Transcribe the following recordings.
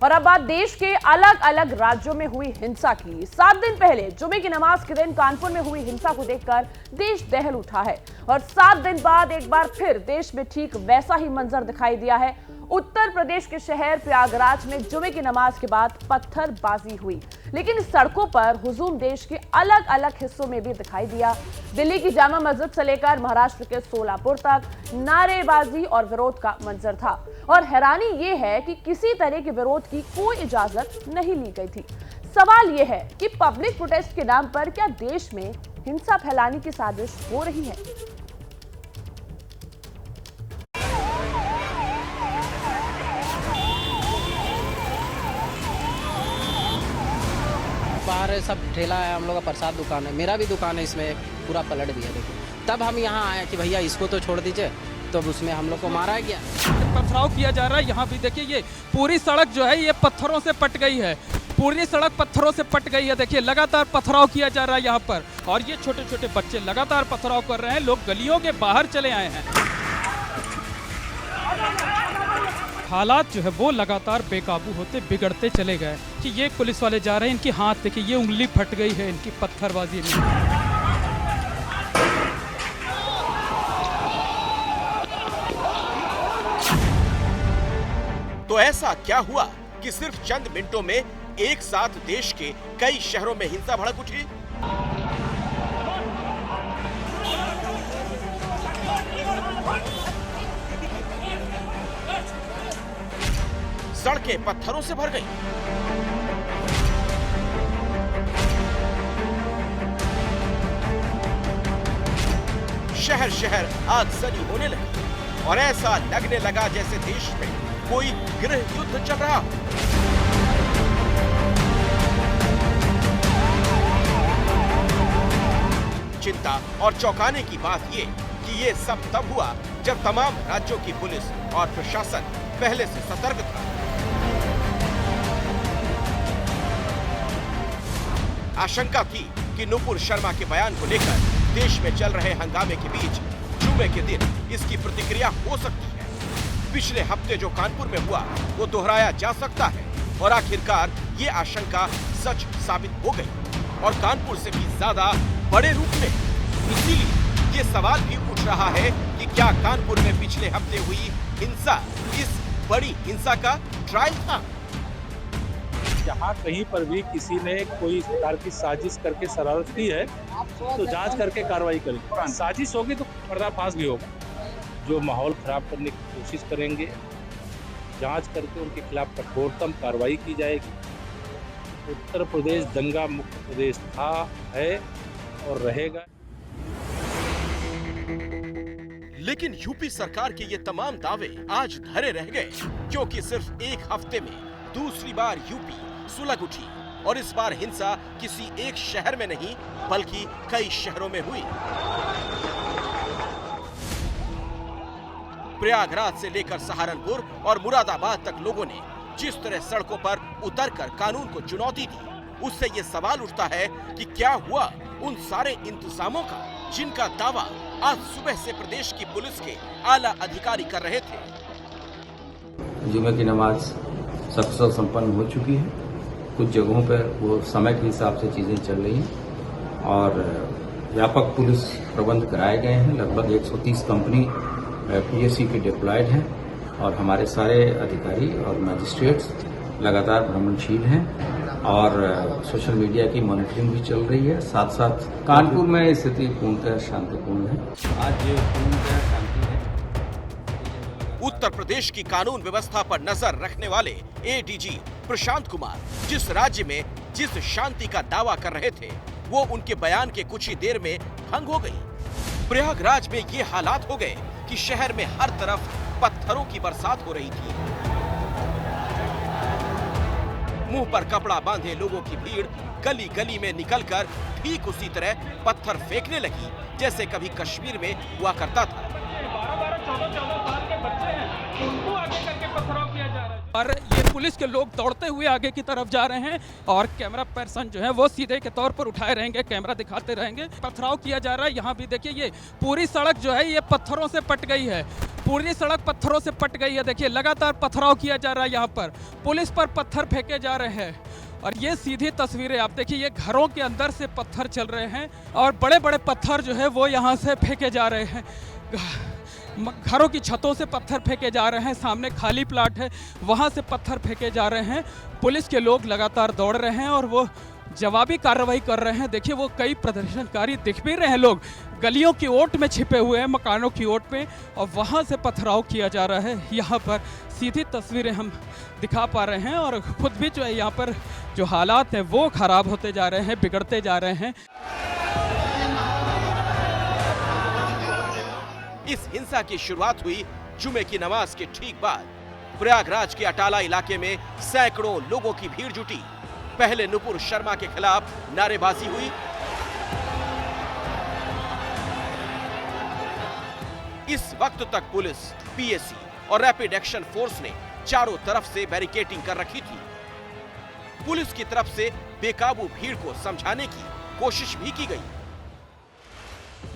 और अब बात देश के अलग अलग राज्यों में हुई हिंसा की। 7 दिन पहले जुमे की नमाज के दिन कानपुर में हुई हिंसा को देखकर देश दहल उठा है और 7 दिन बाद एक बार फिर देश में ठीक वैसा ही मंजर दिखाई दिया है। उत्तर प्रदेश के शहर प्रयागराज में जुमे की नमाज के बाद पत्थरबाजी हुई, लेकिन सड़कों पर हुजूम देश के अलग अलग हिस्सों में भी दिखाई दिया। दिल्ली की जामा मस्जिद से लेकर महाराष्ट्र के सोलापुर तक नारेबाजी और विरोध का मंजर था और हैरानी ये है कि किसी तरह के विरोध की कोई इजाजत नहीं ली गई थी। सवाल यह है कि पब्लिक प्रोटेस्ट के नाम पर क्या देश में हिंसा फैलाने की साजिश हो रही है? बाहर सब ठेला है, हम लोग का प्रसाद दुकान है, मेरा भी दुकान है, इसमें पूरा पलट दिया। देखो तब हम यहाँ आए कि भैया इसको तो छोड़ दीजिए, तो उसमें हम लोग को मारा गया, पथराव किया जा रहा है। यहाँ भी देखिए ये पूरी सड़क जो है ये पत्थरों से पट गई है, पूरी सड़क पत्थरों से पट गई है। देखिए लगातार पथराव किया जा रहा है यहाँ पर और ये छोटे छोटे बच्चे लगातार पथराव कर रहे हैं। लोग गलियों के बाहर चले आए हैं। हालात जो है वो लगातार बेकाबू होते बिगड़ते चले गए कि ये पुलिस वाले जा रहे हैं, इनकी हाथ देखिए ये उंगली फट गई है इनकी पत्थरबाजी में। तो ऐसा क्या हुआ कि सिर्फ चंद मिनटों में एक साथ देश के कई शहरों में हिंसा भड़क उठी? सड़कें पत्थरों से भर गई, शहर शहर आगजनी होने लगी और ऐसा लगने लगा जैसे देश में कोई गृह युद्ध चल रहा हो। चिंता और चौंकाने की बात ये कि ये सब तब हुआ जब तमाम राज्यों की पुलिस और प्रशासन पहले से सतर्क था। आशंका थी कि नुपुर शर्मा के बयान को लेकर देश में चल रहे हंगामे के बीच जुमे के दिन इसकी प्रतिक्रिया हो सकती है। पिछले हफ्ते जो कानपुर में हुआ वो दोहराया जा सकता है और आखिरकार ये आशंका सच साबित हो गई और कानपुर से भी ज्यादा बड़े रूप में। इसीलिए ये सवाल भी उठ रहा है कि क्या कानपुर में पिछले हफ्ते हुई हिंसा इस बड़ी हिंसा का ट्रायल था? जहाँ कहीं पर भी किसी ने कोई इस प्रकार की साजिश करके शरारत की है तो जांच करके कार्रवाई करें। साजिश होगी तो पर्दाफाश भी होगा। जो माहौल खराब करने की कोशिश करेंगे जांच करके उनके खिलाफ कठोरतम कार्रवाई की जाएगी। उत्तर प्रदेश दंगा मुक्त प्रदेश था, है और रहेगा। लेकिन यूपी सरकार के ये तमाम दावे आज धरे रह गए क्योंकि सिर्फ एक हफ्ते में दूसरी बार यूपी सुलग उठी और इस बार हिंसा किसी एक शहर में नहीं बल्कि कई शहरों में हुई। प्रयागराज से लेकर सहारनपुर और मुरादाबाद तक लोगों ने जिस तरह सड़कों पर उतरकर कानून को चुनौती दी, उससे ये सवाल उठता है कि क्या हुआ उन सारे इंतजामों का जिनका दावा आज सुबह से प्रदेश की पुलिस के आला अधिकारी कर रहे थे। जुमे की नमाज सकुशल संपन्न हो चुकी है। कुछ जगहों पर वो समय के हिसाब से चीजें चल रही हैं और व्यापक पुलिस प्रबंध कराए गए हैं। लगभग 130 कंपनी पीएससी के डिप्लॉयड हैं और हमारे सारे अधिकारी और मैजिस्ट्रेट्स लगातार भ्रमणशील हैं और सोशल मीडिया की मॉनिटरिंग भी चल रही है। साथ साथ कानपुर में स्थिति पूर्णतः शांतिपूर्ण है। आज पूर्णतः शांति है। उत्तर प्रदेश की कानून व्यवस्था पर नजर रखने वाले एडीजी प्रशांत कुमार जिस राज्य में जिस शांति का दावा कर रहे थे वो उनके बयान के कुछ ही देर में भंग हो गई। प्रयागराज में ये हालात हो गए कि शहर में हर तरफ पत्थरों की बरसात हो रही थी। मुंह पर कपड़ा बांधे लोगों की भीड़ गली गली में निकलकर ठीक उसी तरह पत्थर फेंकने लगी जैसे कभी कश्मीर में हुआ करता था। 12-14 साल के बच्चे हैं, उनको आगे करके पथराव किया जा रहा है। और ये पुलिस के लोग दौड़ते हुए आगे की तरफ जा रहे हैं और कैमरा पर्सन जो है वो सीधे के तौर पर उठाए रहेंगे, कैमरा दिखाते रहेंगे। पथराव किया जा रहा है। यहाँ भी देखिए ये पूरी सड़क जो है ये पत्थरों से पट गई है, पूरी सड़क पत्थरों से पट गई है। देखिए लगातार पथराव किया जा रहा है, यहाँ पर पुलिस पर पत्थर फेंके जा रहे हैं। और ये सीधी तस्वीरें आप देखिए, ये घरों के अंदर से पत्थर चल रहे हैं और बड़े बड़े पत्थर जो है वो यहाँ से फेंके जा रहे हैं। घरों की छतों से पत्थर फेंके जा रहे हैं, सामने खाली प्लाट है वहाँ से पत्थर फेंके जा रहे हैं। पुलिस के लोग लगातार दौड़ रहे हैं और वो जवाबी कार्रवाई कर रहे हैं। देखिए वो कई प्रदर्शनकारी दिख भी रहे हैं, लोग गलियों की ओट में छिपे हुए हैं, मकानों की ओट में, और वहाँ से पथराव किया जा रहा है। यहाँ पर सीधी तस्वीरें हम दिखा पा रहे हैं और खुद भी जो है यहाँ पर जो हालात हैं वो खराब होते जा रहे हैं, बिगड़ते जा रहे हैं। इस हिंसा की शुरुआत हुई जुमे की नमाज के ठीक बाद। प्रयागराज के अटाला इलाके में सैकड़ों लोगों की भीड़ जुटी। पहले नुपुर शर्मा के खिलाफ नारेबाजी हुई, इस वक्त तक पुलिस, पीएसी और रैपिड एक्शन फोर्स ने चारों तरफ से बैरिकेडिंग कर रखी थी। पुलिस की तरफ से बेकाबू भीड़ को समझाने की कोशिश भी की गई,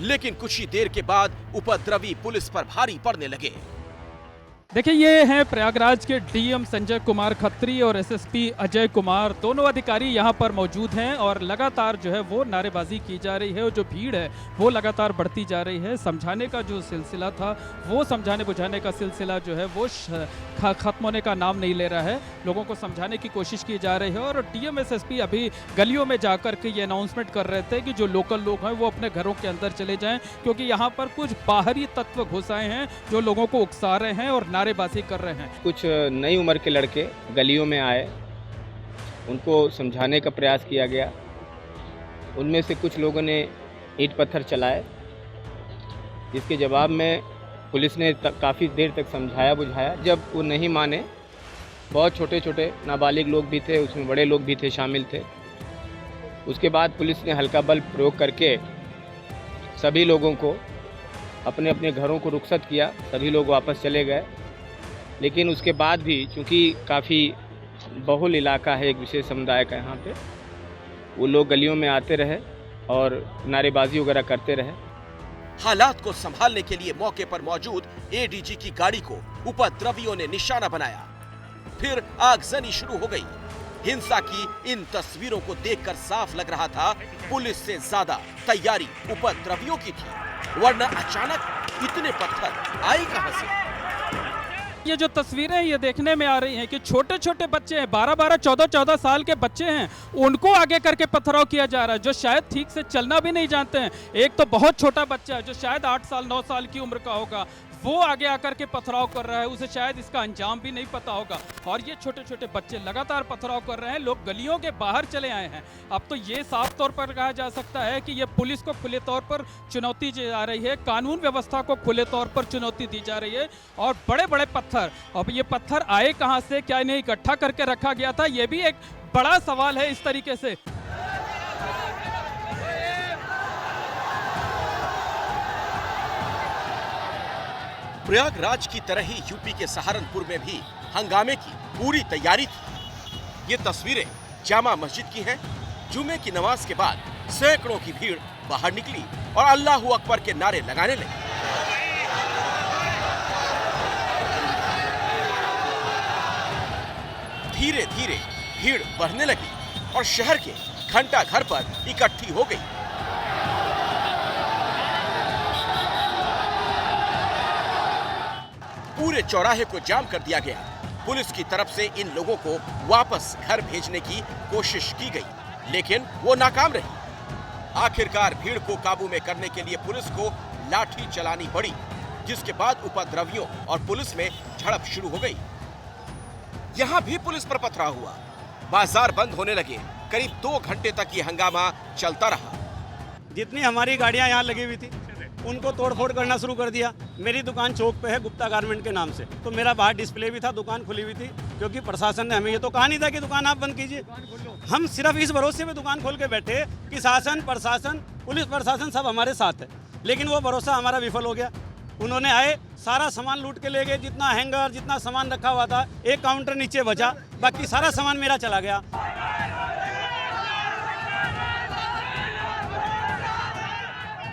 लेकिन कुछ ही देर के बाद उपद्रवी पुलिस पर भारी पड़ने लगे। देखिए ये हैं प्रयागराज के डीएम संजय कुमार खत्री और एसएसपी अजय कुमार, दोनों अधिकारी यहाँ पर मौजूद हैं और लगातार जो है वो नारेबाजी की जा रही है और जो भीड़ है वो लगातार बढ़ती जा रही है। समझाने का जो सिलसिला था वो समझाने बुझाने का सिलसिला जो है वो खत्म होने का नाम नहीं ले रहा है। लोगों को समझाने की कोशिश की जा रही है और डीएम एसएसपी अभी गलियों में जाकर के ये अनाउंसमेंट कर रहे थे कि जो लोकल लोग हैं वो अपने घरों के अंदर चले जाएं, क्योंकि यहाँ पर कुछ बाहरी तत्व घुस आए हैं जो लोगों को उकसा रहे हैं और नारेबाजी कर रहे हैं। कुछ नई उम्र के लड़के गलियों में आए, उनको समझाने का प्रयास किया गया। उनमें से कुछ लोगों ने ईंट पत्थर चलाए, जिसके जवाब में पुलिस ने काफ़ी देर तक समझाया बुझाया। जब वो नहीं माने, बहुत छोटे छोटे नाबालिग लोग भी थे, उसमें बड़े लोग भी थे, शामिल थे। उसके बाद पुलिस ने हल्का बल प्रयोग करके सभी लोगों को अपने अपने घरों को रुखसत किया। सभी लोग वापस चले गए, लेकिन उसके बाद भी चूँकि काफ़ी बहुल इलाका है एक विशेष समुदाय का, यहाँ पे वो लोग गलियों में आते रहे और नारेबाजी वगैरह करते रहे। हालात को संभालने के लिए मौके पर मौजूद एडीजी की गाड़ी को उपद्रवियों ने निशाना बनाया। फिर आगजनी शुरू हो गई। हिंसा की इन तस्वीरों को देखकर साफ लग रहा था पुलिस से ज्यादा तैयारी उपद्रवियों की थी, वरना अचानक इतने पत्थर आए कहां से। ये जो तस्वीरें ये देखने में आ रही हैं कि छोटे छोटे बच्चे हैं, 12-12, 14-14 साल के बच्चे हैं, उनको आगे करके पथराव किया जा रहा है, जो शायद ठीक से चलना भी नहीं जानते हैं। एक तो बहुत छोटा बच्चा है जो शायद 8 साल 9 साल की उम्र का होगा, वो आगे आकर के पथराव कर रहा है, उसे शायद इसका अंजाम भी नहीं पता होगा। और ये छोटे छोटे बच्चे लगातार पथराव कर रहे हैं, लोग गलियों के बाहर चले आए हैं। अब तो ये साफ तौर पर कहा जा सकता है कि ये पुलिस को खुले तौर पर चुनौती दी जा रही है, कानून व्यवस्था को खुले तौर पर चुनौती दी जा रही है। और बड़े बड़े पत्थर, अब ये पत्थर आए कहाँ से, क्या इन्हें इकट्ठा करके रखा गया था, ये भी एक बड़ा सवाल है। इस तरीके से प्रयागराज की तरह ही यूपी के सहारनपुर में भी हंगामे की पूरी तैयारी थी। ये तस्वीरें जामा मस्जिद की हैं। जुमे की नमाज के बाद सैकड़ों की भीड़ बाहर निकली और अल्लाहू अकबर के नारे लगाने लगी। धीरे धीरे भीड़ बढ़ने लगी और शहर के घंटा घर पर इकट्ठी हो गई। पूरे चौराहे को जाम कर दिया गया। पुलिस की तरफ से इन लोगों को वापस घर भेजने की कोशिश की गई, लेकिन वो नाकाम रही। आखिरकार भीड़ को काबू में करने के लिए पुलिस को लाठी चलानी पड़ी, जिसके बाद उपद्रवियों और पुलिस में झड़प शुरू हो गई। यहाँ भी पुलिस पर पथराव हुआ। बाजार बंद होने लगे। करीब 2 घंटे तक ये हंगामा चलता रहा। जितनी हमारी गाड़ियाँ यहाँ लगी हुई थी उनको तोड़फोड़ करना शुरू कर दिया। मेरी दुकान चौक पे है गुप्ता गारमेंट के नाम से, तो मेरा बाहर डिस्प्ले भी था, दुकान खुली हुई थी, क्योंकि प्रशासन ने हमें ये तो कहा नहीं था कि दुकान आप बंद कीजिए। हम सिर्फ इस भरोसे में दुकान खोल के बैठे कि शासन, प्रशासन, पुलिस प्रशासन सब हमारे साथ है, लेकिन वो भरोसा हमारा विफल हो गया। उन्होंने आए, सारा सामान लूट के ले गए, जितना हैंगर जितना सामान रखा हुआ था, एक काउंटर नीचे बचा, बाकी सारा सामान मेरा चला गया।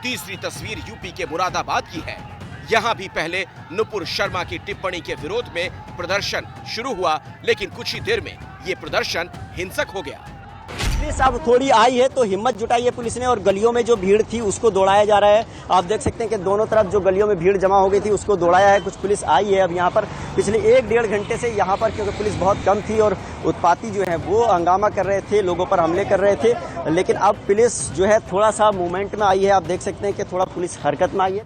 तीसरी तस्वीर यूपी के मुरादाबाद की है। यहाँ भी पहले नुपुर शर्मा की टिप्पणी के विरोध में प्रदर्शन शुरू हुआ, लेकिन कुछ ही देर में ये प्रदर्शन हिंसक हो गया। पुलिस अब थोड़ी आई है तो हिम्मत जुटाई है पुलिस ने, और गलियों में जो भीड़ थी उसको दौड़ाया जा रहा है। आप देख सकते हैं कि दोनों तरफ जो गलियों में भीड़ जमा हो गई थी उसको दौड़ाया है। कुछ पुलिस आई है अब यहाँ पर। पिछले 1-1.5 घंटे से यहाँ पर, क्योंकि पुलिस बहुत कम थी और उत्पाती जो है वो हंगामा कर रहे थे, लोगों पर हमले कर रहे थे, लेकिन अब पुलिस जो है थोड़ा सा मूवमेंट में आई है। आप देख सकते हैं कि थोड़ा पुलिस हरकत में आई है।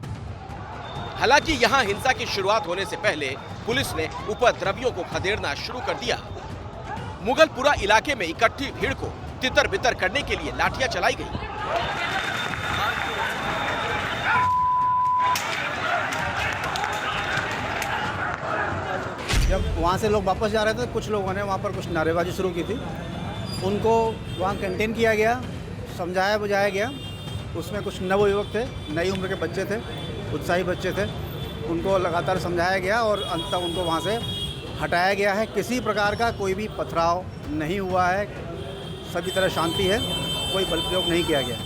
हालांकि यहाँ हिंसा की शुरुआत होने से पहले पुलिस ने उपद्रवियों को खदेड़ना शुरू कर दिया। मुगलपुरा इलाके में इकट्ठी भीड़ को तितर बितर करने के लिए लाठियां चलाई गई। जब वहाँ से लोग वापस जा रहे थे, कुछ लोगों ने वहाँ पर कुछ नारेबाजी शुरू की थी। उनको वहाँ कंटेन किया गया, समझाया बुझाया गया। उसमें कुछ नवयुवक थे, नई उम्र के बच्चे थे, उत्साही बच्चे थे। उनको लगातार समझाया गया और अंततः उनको वहाँ से हटाया गया है। किसी प्रकार का कोई भी पथराव नहीं हुआ है, सभी तरह शांति है, कोई बल प्रयोग नहीं किया गया।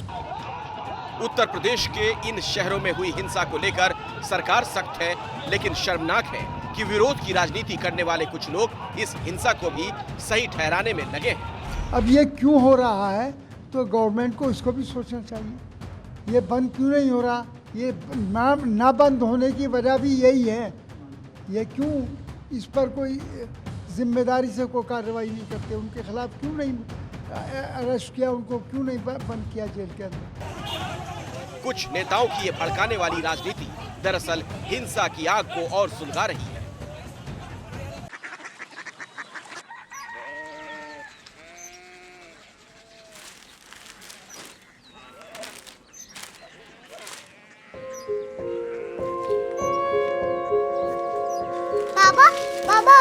उत्तर प्रदेश के इन शहरों में हुई हिंसा को लेकर सरकार सख्त है, लेकिन शर्मनाक है कि विरोध की राजनीति करने वाले कुछ लोग इस हिंसा को भी सही ठहराने में लगे हैं। अब ये क्यों हो रहा है तो गवर्नमेंट को इसको भी सोचना चाहिए। ये बंद क्यों नहीं हो रहा? ये ना बंद होने की वजह भी यही है। ये क्यों इस पर कोई जिम्मेदारी से कोई कार्रवाई नहीं करते? उनके खिलाफ क्यों नहीं अरेस्ट किया? उनको क्यों नहीं बंद किया जेल के अंदर? कुछ नेताओं की ये भड़काने वाली राजनीति दरअसल हिंसा की आग को और सुलगा रही है। बाबा, बाबा,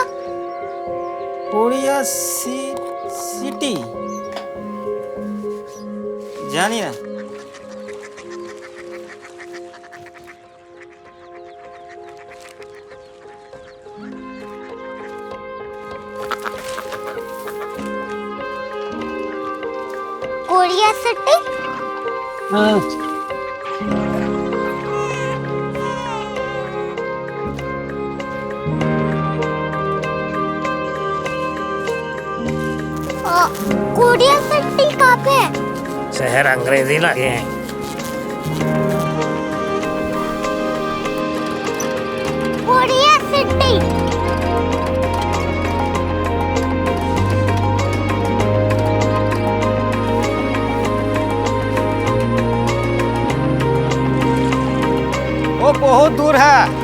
कोरिया सिटी जानिए। Korea city? कोरिया सिटी कहाँ पे है? शहर अंग्रेजी लगे हैं। Korea city. वो बहुत दूर है।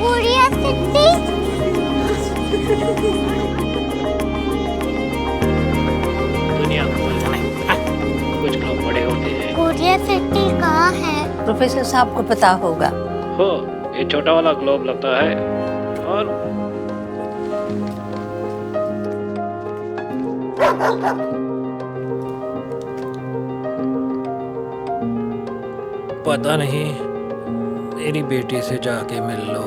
Korea city. दुनिया को कुछ लोग बड़े होते हैं। कोरिया सिटी कहाँ है? प्रोफेसर साहब को पता होगा। हो, ये छोटा वाला ग्लोब लगता है और पता नहीं, मेरी बेटी से जाके मिल लो,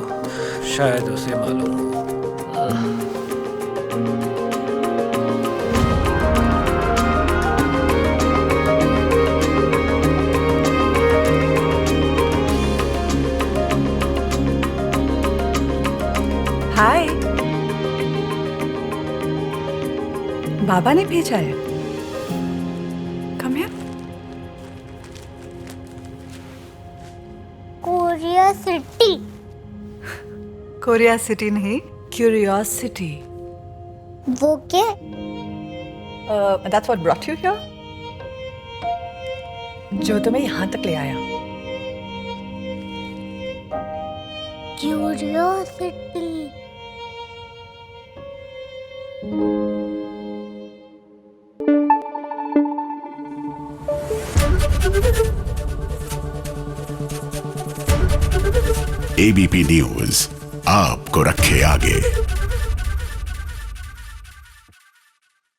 शायद उसे मालूम हो। हाय, बाबा ने भेजा है। Come here. Korea city. Korea city नहीं, क्यूरियोसिटी। वो क्या? That's what brought you here? जो तुम्हें यहाँ तक ले आया। क्यूरियोसिटी। एबीपी न्यूज आपको रखे आगे।